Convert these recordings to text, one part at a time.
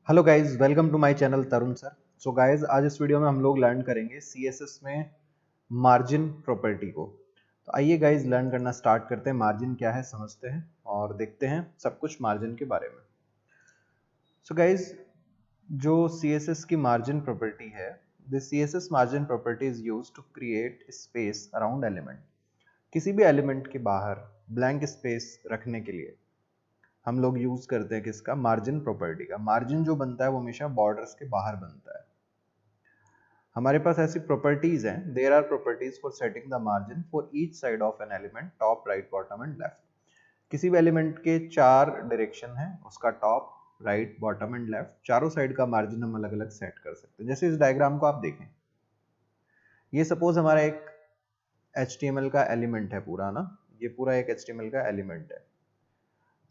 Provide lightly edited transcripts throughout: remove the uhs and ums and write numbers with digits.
Hello guys, welcome to my channel Tarun sir. So guys, आज इस video में हम लोग लर्न करेंगे सीएसएस में मार्जिन प्रॉपर्टी को। तो आइए गाइस, लर्न करना स्टार्ट करते हैं। मार्जिन क्या है समझते हैं और देखते हैं सब कुछ मार्जिन के बारे में। सो गाइस, जो सीएसएस की मार्जिन प्रॉपर्टी है, the CSS margin property is used to create space around element. किसी भी एलिमेंट के बाहर ब्लैंक स्पेस रखने के लिए हम लोग यूज करते हैं किसका, मार्जिन प्रॉपर्टी का। मार्जिन जो बनता है वो हमेशा बॉर्डर्स के बाहर बनता है। हमारे पास ऐसी प्रॉपर्टीज हैं, there are properties for setting the margin for each side of an element, top, right, bottom and left. किसी भी एलिमेंट के 4 डायरेक्शन है, उसका top, right, bottom and left, चारों साइड का मार्जिन हम अलग अलग सेट कर सकते हैं। जैसे इस डायग्राम को आप देखें, ये सपोज हमारा एक HTML का एलिमेंट है पूरा ना, ये पूरा एक HTML का एलिमेंट है।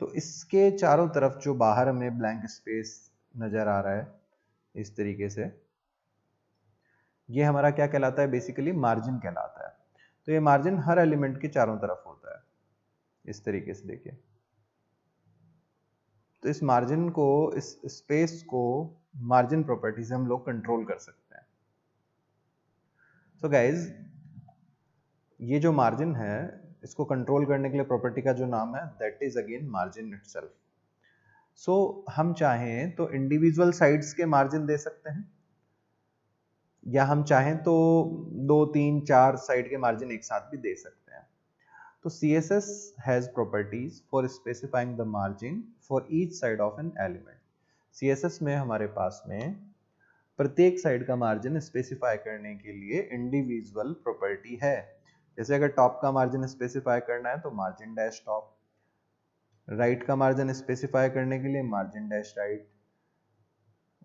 तो इसके चारों तरफ जो बाहर हमें ब्लैंक स्पेस नजर आ रहा है इस तरीके से, ये हमारा क्या कहलाता है, बेसिकली मार्जिन कहलाता है। तो ये मार्जिन हर एलिमेंट के चारों तरफ होता है, इस तरीके से देखिए। तो इस मार्जिन को, इस स्पेस को मार्जिन प्रॉपर्टी से हम लोग कंट्रोल कर सकते हैं। सो गाइज, ये जो मार्जिन है, इसको कंट्रोल करने के लिए प्रॉपर्टी का जो नाम है, that is again margin itself. So हम चाहें तो इंडिविजुअल साइड्स के मार्जिन दे सकते हैं, या हम चाहें तो 2, 3, 4 साइड के मार्जिन एक साथ भी दे सकते हैं। तो CSS has properties for specifying the margin for each side of an element. CSS में हमारे पास में प्रत्येक साइड का मार्जिन स्पेसिफाई करने के लिए इंडिविजुअल प्रॉपर्टी है। जैसे अगर टॉप का मार्जिन स्पेसिफाई करना है तो मार्जिन डैश टॉप, राइट का मार्जिन स्पेसिफाई करने के लिए मार्जिन डैश राइट,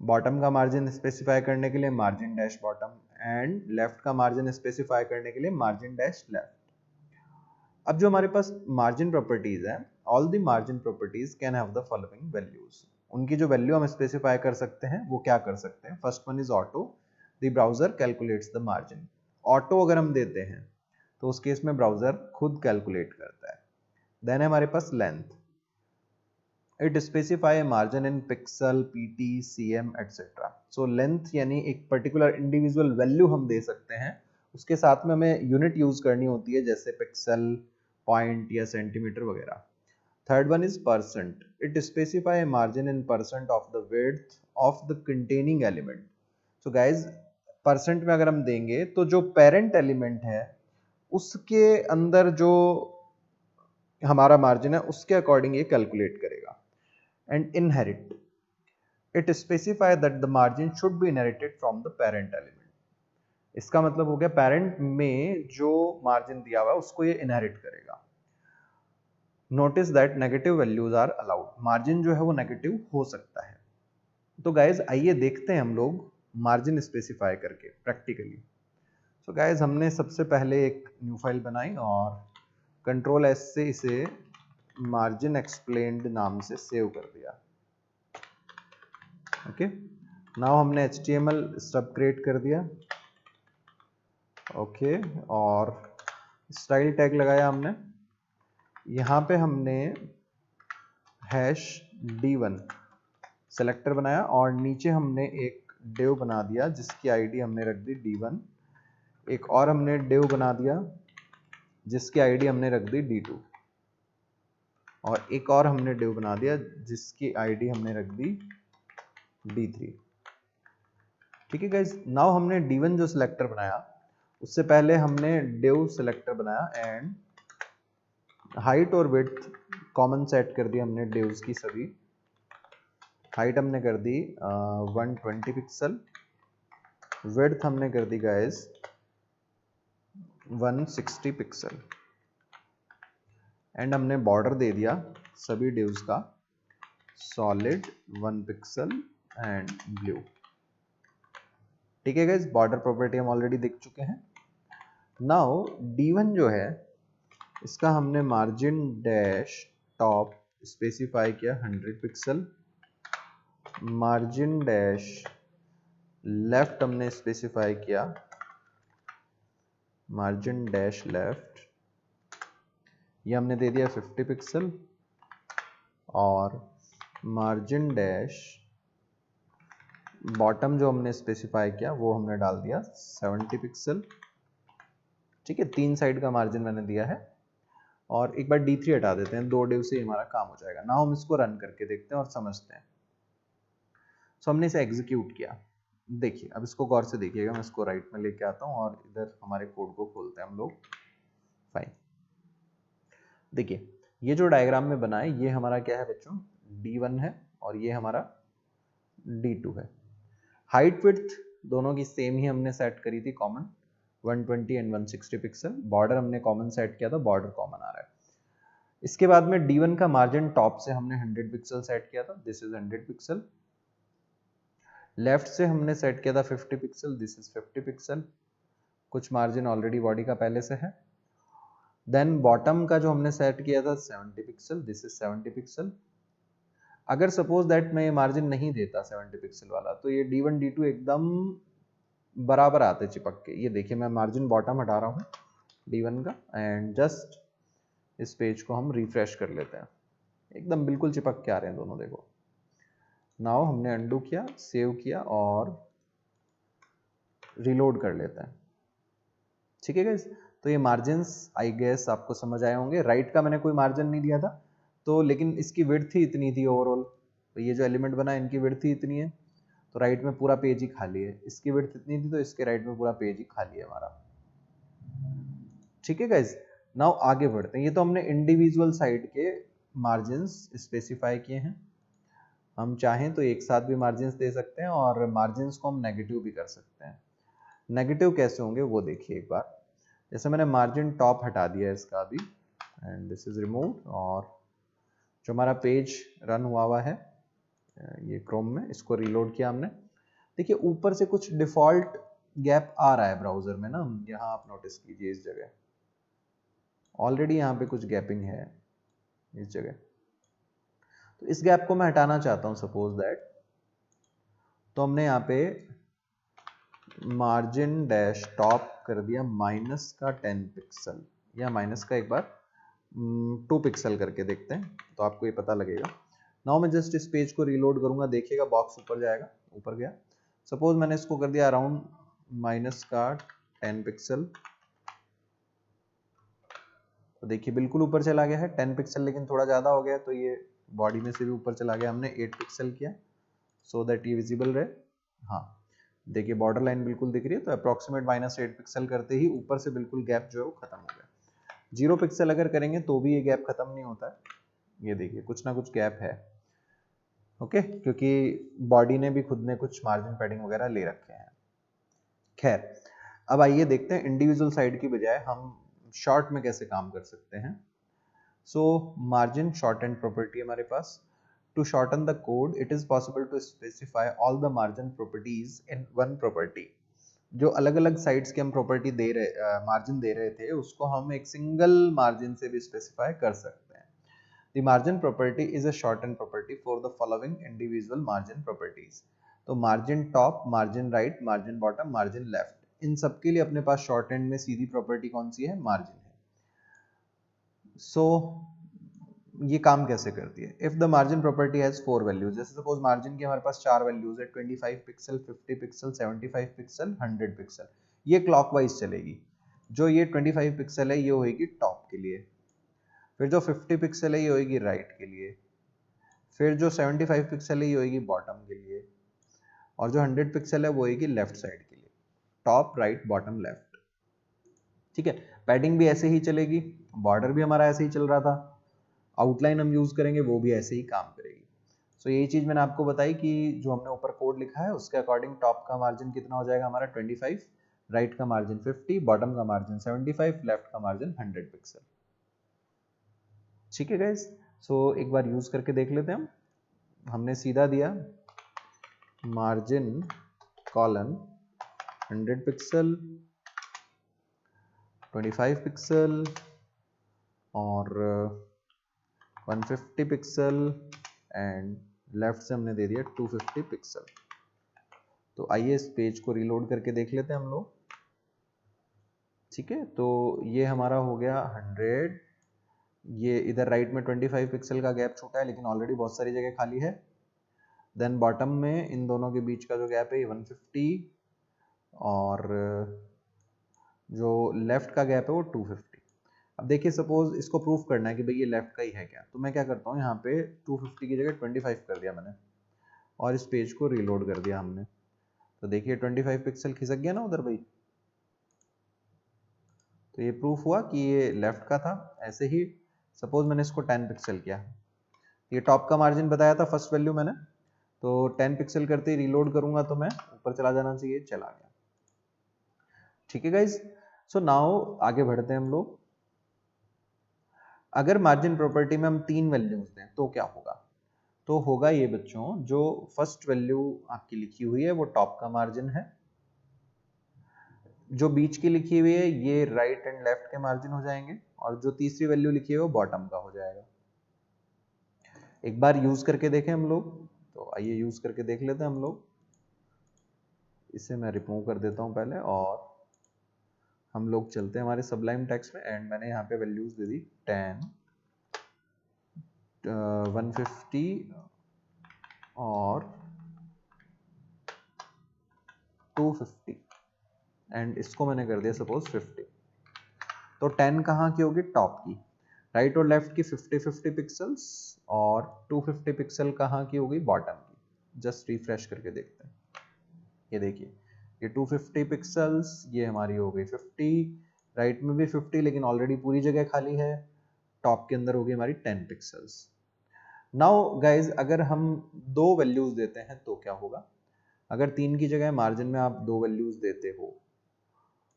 बॉटम का मार्जिन स्पेसिफाई करने के लिए margin dash bottom, and left का मार्जिन स्पेसिफाई करने के लिए मार्जिन डैश लेफ्ट। अब जो हमारे पास मार्जिन प्रॉपर्टीज है, all the margin properties can have the following values. उनकी जो वैल्यू हम स्पेसिफाई कर सकते हैं वो क्या कर सकते हैं। First one is auto, the browser calculates the margin. Auto अगर हम देते हैं तो उस केस में ब्राउजर खुद कैलकुलेट करता है। देन है हमारे पास length, it specify margin in pixel, PT, CM etcetera. So length यानी एक पर्टिकुलर इंडिविजुअल वैल्यू हम दे सकते हैं, उसके साथ में हमें यूनिट यूज करनी होती है, जैसे पिक्सल, पॉइंट या सेंटीमीटर वगैरह। Third one is percent, it specify margin in percent of the width of the containing element. So guys, percent में अगर हम देंगे तो जो पेरेंट एलिमेंट है उसके अंदर जो हमारा मार्जिन है उसके अकॉर्डिंग ये कैलकुलेट करेगा। And inherit, it specify that the margin should be inherited from the parent element. इसका मतलब हो गया पेरेंट में जो मार्जिन दिया हुआ है उसको ये इनहेरिट करेगा। Notice that negative values are allowed, margin जो है वो नेगेटिव हो सकता है। तो गाइज आइए देखते हैं हम लोग मार्जिन स्पेसिफाई करके प्रैक्टिकली। तो गाइज, हमने सबसे पहले एक न्यू फाइल बनाई और कंट्रोल एस से इसे मार्जिन एक्सप्लेन्ड नाम से सेव कर दिया। ओके, नाउ हमने HTML स्टब क्रिएट कर दिया। ओके, और स्टाइल टैग लगाया हमने। यहाँ पे हमने हैश D1 सेलेक्टर बनाया और नीचे हमने एक डिव बना दिया जिसकी आईडी हमने रख दी D1। एक और हमने डिव बना दिया जिसकी आईडी हमने रख दी D2, और एक और हमने डिव बना दिया जिसकी आईडी हमने रख दी D3। ठीक है गाइज, नाउ हमने D1 जो सिलेक्टर बनाया उससे पहले हमने डिव सिलेक्टर बनाया एंड हाइट और विड्थ कॉमन सेट कर दी हमने डिव्स की सभी। हाइट हमने कर दी 120 पिक्सल, विड्थ हमने कर दी गाइज 160 पिक्सल, एंड हमने बॉर्डर दे दिया सभी डिव्स का सॉलिड 1 पिक्सल एंड ब्लू। ठीक है गाइज, बॉर्डर प्रॉपर्टी हम ऑलरेडी देख चुके हैं। नाउ D1 जो है इसका हमने मार्जिन डैश टॉप स्पेसिफाई किया 100 पिक्सल, मार्जिन डैश लेफ्ट हमने स्पेसिफाई किया मार्जिन डैश लेफ्ट, ये हमने दे दिया 50 पिक्सल, और मार्जिन डैश बॉटम जो हमने स्पेसिफाई किया वो हमने डाल दिया 70 पिक्सल। ठीक है, 3 साइड का मार्जिन मैंने दिया है। और एक बार D3 हटा देते हैं, 2 डिव से हमारा काम हो जाएगा। नाउ हम इसको रन करके देखते हैं और समझते हैं। सो हमने इसे एग्जीक्यूट किया। देखिए, अब इसको गौर से देखिएगा, मैं इसको राइट में लेके आता हूँ और इधर हमारे कोड को खोलते हैं हम लोग। फाइन, देखिए ये जो डायग्राम में बना है ये हमारा क्या है बच्चों, D1 है और ये हमारा D2 है। हाइट विड्थ दोनों की सेम ही हमने सेट करी थी, कॉमन 120 एंड 160 पिक्सल। बॉर्डर हमने कॉमन सेट किया था, बॉर्डर कॉमन आ रहा है। इसके बाद में D1 का मार्जिन टॉप से हमने 100 पिक्सल सेट किया था, दिस इज 100 पिक्सल। लेफ्ट से हमने सेट किया था 50 पिक्सल, दिस इज 50 पिक्सल। कुछ मार्जिन ऑलरेडी बॉडी का पहले से है। देन बॉटम का जो हमने सेट किया था 70 पिक्सल, दिस इज 70 पिक्सल। अगर सपोज दैट मैं ये मार्जिन नहीं देता 70 पिक्सल वाला, तो ये D1 D2 एकदम बराबर आते चिपक के। ये देखिए, मैं मार्जिन बॉटम हटा रहा हूँ D1 का एंड जस्ट इस पेज को हम रिफ्रेश कर लेते हैं, एकदम बिल्कुल चिपक के आ रहे हैं दोनों। देखो, नाउ हमने अंडू किया, सेव किया और रीलोड कर लेते हैं। ठीक है गाइस, तो ये मार्जिन्स आई गेस आपको समझ आए होंगे। राइट का मैंने कोई मार्जिन नहीं दिया था, तो लेकिन इसकी विड्थ ही इतनी थी ओवरऑल। तो ये जो एलिमेंट बना इनकी विड्थ ही इतनी है, तो राइट में पूरा पेज ही खाली है। इसकी विड्थ इतनी थी तो इसके राइट में पूरा पेज ही खाली है हमारा। ठीक है गाइस, नाउ आगे बढ़ते हैं। ये तो हमने इंडिविजुअल साइड के मार्जिन्स स्पेसिफाई किए हैं। हम चाहें तो एक साथ भी मार्जिन्स दे सकते हैं और मार्जिन्स को हम नेगेटिव भी कर सकते हैं। नेगेटिव कैसे होंगे वो देखिए एक बार। जैसे मैंने मार्जिन टॉप हटा दिया है इसका अभी एंड दिस इज रिमूव्ड, और जो हमारा पेज रन हुआ है ये क्रोम में, इसको रीलोड किया हमने। देखिए ऊपर से कुछ डिफॉल्ट गैप आ रहा है ब्राउजर में ना, यहाँ आप नोटिस कीजिए इस जगह ऑलरेडी यहाँ पे कुछ गैपिंग है इस जगह। तो इस गैप को मैं हटाना चाहता हूँ सपोज दैट। तो हमने यहाँ पे मार्जिन डैश टॉप कर दिया माइनस का 10 पिक्सल, या माइनस का एक बार 2 पिक्सल करके देखते हैं तो आपको ये पता लगेगा। नाउ मैं जस्ट इस पेज को रीलोड करूंगा, देखिएगा बॉक्स ऊपर जाएगा, ऊपर गया। सपोज मैंने इसको कर दिया अराउंड माइनस का 10 पिक्सल, तो देखिए बिल्कुल ऊपर चला गया है 10 पिक्सल, लेकिन थोड़ा ज़्यादा हो गया तो ये बॉडी में से भी ऊपर चला गया। हमने 8 पिक्सल किया सो दैट ये विजिबल रहे। हाँ देखिए बॉर्डर लाइन बिल्कुल दिख रही है, तो अप्रॉक्सीमेट -8 पिक्सल करते ही ऊपर से बिल्कुल गैप जो है वो खत्म हो गया। 0 पिक्सल अगर करेंगे तो भी ये गैप खत्म नहीं होता है। ये देखिए कुछ ना कुछ गैप है, ओके, क्योंकि बॉडी ने भी खुद ने कुछ मार्जिन पैडिंग वगैरह ले रखे हैं। खैर, अब आइए देखते हैं इंडिविजुअल साइड की बजाय हम शॉर्ट में कैसे काम कर सकते हैं। सो मार्जिन शॉर्ट एंड प्रॉपर्टी हमारे पास। To shorten the code, it is possible to specify all the margin properties in one property. जो अलग अलग साइड्स के हम प्रॉपर्टी दे रहे मार्जिन दे रहे थे उसको हम एक सिंगल मार्जिन से भी स्पेसिफाई कर सकते हैं। The margin property is a shortened property for the following individual margin properties. तो margin top, margin right, margin bottom, margin left, इन सब के लिए अपने पास शॉर्ट एंड में सीधी प्रॉपर्टी कौन सी है, मार्जिन है। सो ये काम कैसे करती है। If the margin property has 4 values, जैसे सपोज मार्जिन की हमारे पास 4 वैल्यूज है, 25 पिक्सल, 50 पिक्सल, 75 पिक्सल, 100 पिक्सल। ये क्लॉकवाइज चलेगी। जो ये 25 पिक्सल है ये होगी टॉप के लिए, फिर जो 50 पिक्सल है ये होगी राइट के लिए, फिर जो 75 पिक्सल है ये होगी बॉटम के लिए, और जो 100 पिक्सल है वो होगी लेफ्ट साइड के लिए। Top, right, bottom, left. ठीक है, पैडिंग भी ऐसे ही चलेगी, बॉर्डर भी हमारा ऐसे ही चल रहा था, आउटलाइन हम यूज करेंगे वो भी ऐसे ही काम करेगी। सो यही चीज मैंने आपको बताई कि जो हमने ऊपर कोड लिखा है उसके अकॉर्डिंग टॉप का मार्जिन कितना हो जाएगा हमारा 25, राइट का मार्जिन 50, बॉटम का मार्जिन 75, लेफ्ट का मार्जिन 100 पिक्सल। ठीक है गाइस, सो एक बार यूज करके देख लेते हैं हम। हमने सीधा दिया मार्जिन कॉलन 100 पिक्सल, 25 पिक्सल और 150 पिक्सल एंड लेफ्ट से हमने दे दिया 250 पिक्सल। तो आइए इस पेज को रीलोड करके देख लेते हैं हम लोग। ठीक है, तो ये हमारा हो गया 100। ये इधर राइट में 25 पिक्सल का गैप छूटा है, लेकिन ऑलरेडी बहुत सारी जगह खाली है। देन बॉटम में इन दोनों के बीच का जो गैप है ये 150 और जो लेफ्ट का गैप है वो 250। अब देखिए सपोज इसको प्रूफ करना है कि भाई ये लेफ्ट का ही है क्या, तो मैं क्या करता हूँ यहाँ पे 250 की जगह 25 कर दिया मैंने और इस पेज को रीलोड कर दिया हमने। तो देखिए 25 पिक्सल खिसक गया ना उधर भाई। तो ये प्रूफ हुआ कि ये लेफ्ट का था। ऐसे ही सपोज मैंने इसको 10 पिक्सल किया, ये टॉप का मार्जिन बताया था फर्स्ट वैल्यू मैंने, तो 10 पिक्सल करते ही रीलोड करूंगा तो मैं ऊपर चला जाना चाहिए, चला गया। ठीक है गाइज, सो नाउ आगे बढ़ते हैं हम लोग। अगर मार्जिन प्रॉपर्टी में हम 3 वैल्यूज दें तो क्या होगा? तो होगा ये बच्चों, जो फर्स्ट वैल्यू आपकी लिखी हुई है वो टॉप का मार्जिन है, जो बीच की लिखी हुई है ये राइट एंड लेफ्ट के मार्जिन हो जाएंगे, और जो तीसरी वैल्यू लिखी है वो बॉटम का हो जाएगा। एक बार यूज करके देखें हम लोग, तो आइए यूज करके देख लेते हैं हम लोग। इसे मैं रिमूव कर देता हूं पहले, और हम लोग चलते हैं हमारे सबलाइम टेक्स्ट में, एंड मैंने यहाँ पे वैल्यूज दे दी 10, 150 और 250, एंड इसको मैंने कर दिया सपोज 50। तो 10 कहाँ की होगी? टॉप की। राइट और लेफ्ट की 50-50 पिक्सल्स, और 250 पिक्सल कहाँ की होगी? बॉटम की। जस्ट रिफ्रेश करके देखते हैं, ये देखिए ये 250 पिक्सल्स, ये हमारी हो गई 50, राइट में भी 50 लेकिन ऑलरेडी पूरी जगह खाली है, टॉप के अंदर होगी हमारी 10 पिक्सल्स। नाउ गाइज, अगर हम दो वैल्यूज देते हैं तो क्या होगा? अगर 3 की जगह मार्जिन में आप दो वैल्यूज देते हो,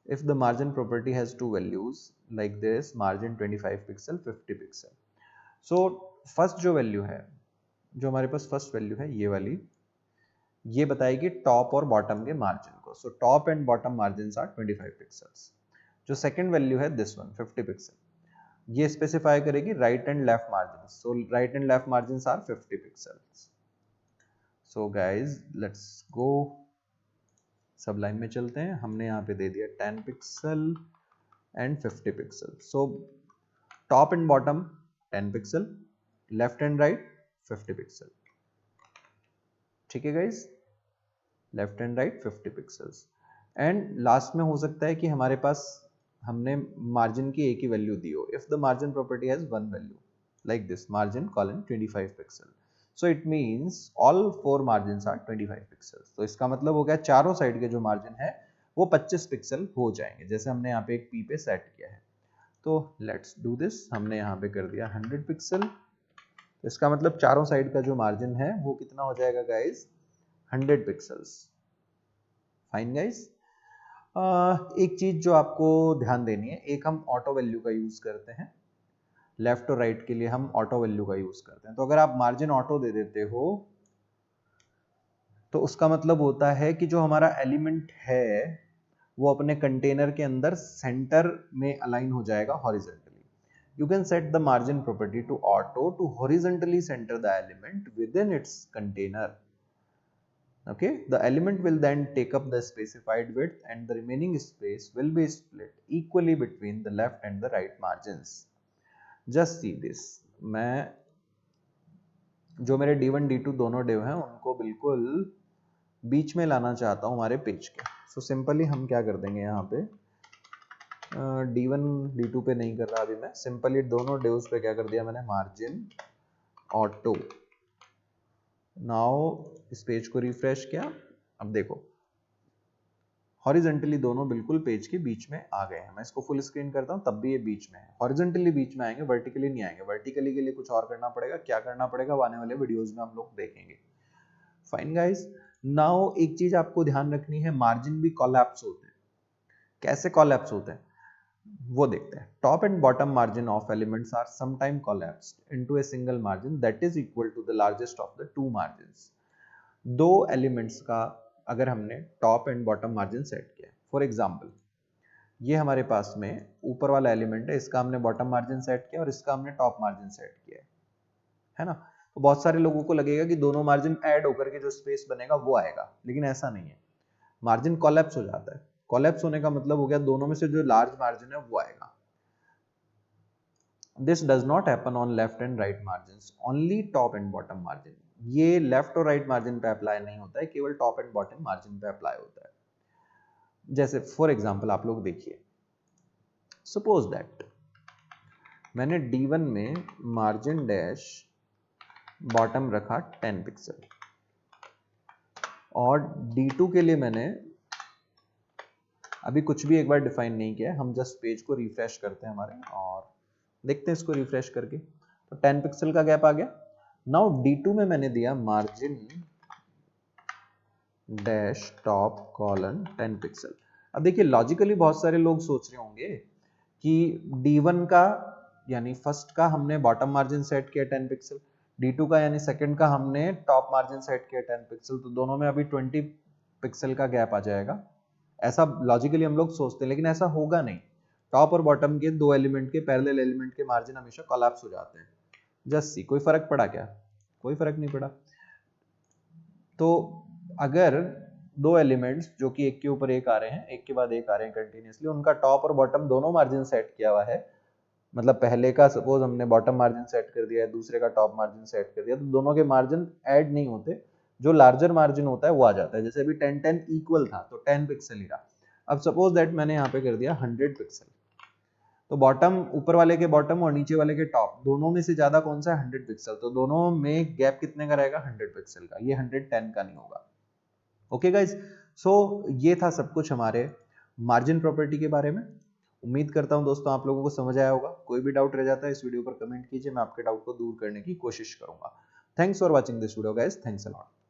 if the margin property has two values like this, margin 25 pixel 50 pixel, so first जो वैल्यू है, जो हमारे पास फर्स्ट वैल्यू है ये वाली, ये बताएगी टॉप और बॉटम के मार्जिन को। So top and bottom margin are 25 pixels. जो सेकंड वैल्यू है दिस वन 50 पिक्सल, ये स्पेसिफाई करेगी right and left margin. So right and left margin are 50 pixels. So guys let's go, सबलाइन में चलते हैं। हमने यहाँ पे दे दिया 10 pixel and 50 pixel. So top and bottom 10 pixel, left and right 50 pixel. ठीक है guys, left and right 50 pixels. And last में हो सकता है कि हमारे पास हमने मार्जिन की एक ही वैल्यू दी हो। If the margin property has one value like this, margin colon 25 pixel, so it means all four margin are 25 pixels. तो इसका मतलब हो गया चारों साइड के जो मार्जिन है वो 25 पिक्सल हो जाएंगे, जैसे हमने यहाँ पे एक पी पे सेट किया है। तो लेट्स डू दिस, हमने यहाँ पे कर दिया 100 पिक्सल, तो इसका मतलब चारों साइड का जो मार्जिन है वो कितना हो जाएगा गाइज? 100 पिक्सल्स। फाइन गाइज, एक चीज जो आपको ध्यान देनी है, एक हम ऑटो वैल्यू का यूज करते हैं, लेफ्ट और राइट के लिए हम ऑटो वैल्यू का यूज करते हैं। तो अगर आप मार्जिन ऑटो दे देते हो तो उसका मतलब होता है कि जो हमारा एलिमेंट है वो अपने कंटेनर के अंदर सेंटर में अलाइन हो जाएगा horizontally. You can set the margin property to auto to horizontally centre the element within its container. Okay, the element will then take up the specified width and the remaining space will be split equally between the left and the right margins. Just see this, मैं जो मेरे D1 D2 दोनों div हैं उनको बिल्कुल बीच में लाना चाहता हूँ हमारे पेज के। So सिंपली हम क्या कर देंगे यहाँ पे, D1 D2 पे नहीं कर रहा अभी मैं, सिंपली दोनों divs पे क्या कर दिया मैंने, मार्जिन ऑटो। नाउ इस पेज को रिफ्रेश किया, अब देखो हॉरिजॉन्टली दोनों बिल्कुल पेज के बीच में आ गए हैं। मैं इसको फुल स्क्रीन करता हूं तब भी ये बीच में है, हॉरिजॉन्टली बीच में आएंगे, वर्टिकली नहीं आएंगे। वर्टिकली के लिए कुछ और करना पड़ेगा, क्या करना पड़ेगा वो आने वाले वीडियोस में हम लोग देखेंगे। फाइन गाइस, नाउ एक चीज आपको ध्यान रखनी है, मार्जिन भी कोलैप्स होते हैं। कैसे कोलैप्स होते हैं वो देखते हैं। Top and bottom margin of elements are sometime collapsed into a single margin that is equal to the largest of the two margins. दो एलिमेंट्स का अगर हमने top and bottom margin set किया, फॉर एग्जांपल ये हमारे पास में ऊपर वाला एलिमेंट है, इसका हमने बॉटम मार्जिन सेट किया और इसका हमने टॉप मार्जिन सेट किया है ना। तो बहुत सारे लोगों को लगेगा कि दोनों मार्जिन ऐड होकर के जो स्पेस बनेगा वो आएगा, लेकिन ऐसा नहीं है। मार्जिन कोलैप्स हो जाता है। कोलैप्स होने का मतलब हो गया दोनों में से जो लार्ज मार्जिन है वो आएगा। This does not happen on left and right margins, only top and bottom margin. ये लेफ्ट और राइट मार्जिन पे अप्लाई नहीं होता है, केवल टॉप एंड बॉटम मार्जिन पे अप्लाई होता है। जैसे फॉर एग्जांपल आप लोग देखिए, सपोज दैट मैंने D1 में मार्जिन डैश बॉटम रखा 10 पिक्सल और D2 के लिए मैंने अभी कुछ भी एक बार डिफाइन नहीं किया है, हम जस्ट पेज को रिफ्रेश करते हैं हमारे और देखते हैं इसको रिफ्रेश करके, तो 10 पिक्सल का गैप आ गया। नाउ D2 में मैंने दिया margin dash top colon 10 pixel. अब देखिए लॉजिकली बहुत सारे लोग सोच रहे होंगे कि D1 का यानी फर्स्ट का हमने बॉटम मार्जिन सेट किया 10 पिक्सल, D2 का यानी सेकंड का हमने टॉप मार्जिन सेट किया 10 पिक्सल, तो दोनों में अभी 20 पिक्सल का गैप आ जाएगा। ऐसा लॉजिकली हम लोग सोचते हैं, लेकिन ऐसा होगा नहीं। टॉप और बॉटम के दो एलिमेंट के पैरेलल एलिमेंट के मार्जिन हमेशा कोलैप्स हो जाते हैं। जस्ट सी, कोई फर्क पड़ा क्या? कोई फर्क नहीं पड़ा। तो अगर दो एलिमेंट्स जो कि एक के ऊपर एक आ रहे हैं, एक के बाद एक आ रहे हैं कंटिन्यूअसली, उनका टॉप और बॉटम दोनों मार्जिन सेट किया हुआ है, मतलब पहले का सपोज हमने बॉटम मार्जिन सेट कर दिया है, दूसरे का टॉप मार्जिन सेट कर दिया, तो दोनों के मार्जिन ऐड नहीं होते, जो लार्जर मार्जिन होता है वो आ जाता है। जैसे अभी 10-10 इक्वल था तो 10 पिक्सल ही रहा। अब सपोज दैट मैंने यहाँ पे कर दिया 100 पिक्सल, तो बॉटम, ऊपर वाले के बॉटम और नीचे वाले के टॉप, दोनों में से ज्यादा कौन सा है? 100 पिक्सल। तो दोनों में गैप कितने का रहेगा? 100 पिक्सल का। ये 110 का नहीं होगा। ओके गाइज, सो ये था सब कुछ हमारे मार्जिन प्रॉपर्टी के बारे में। उम्मीद करता हूं दोस्तों आप लोगों को समझ आया होगा। कोई भी डाउट रह जाता है इस वीडियो पर कमेंट कीजिए, मैं आपके डाउट को दूर करने की कोशिश करूंगा। Thanks for watching this video guys, thanks a lot.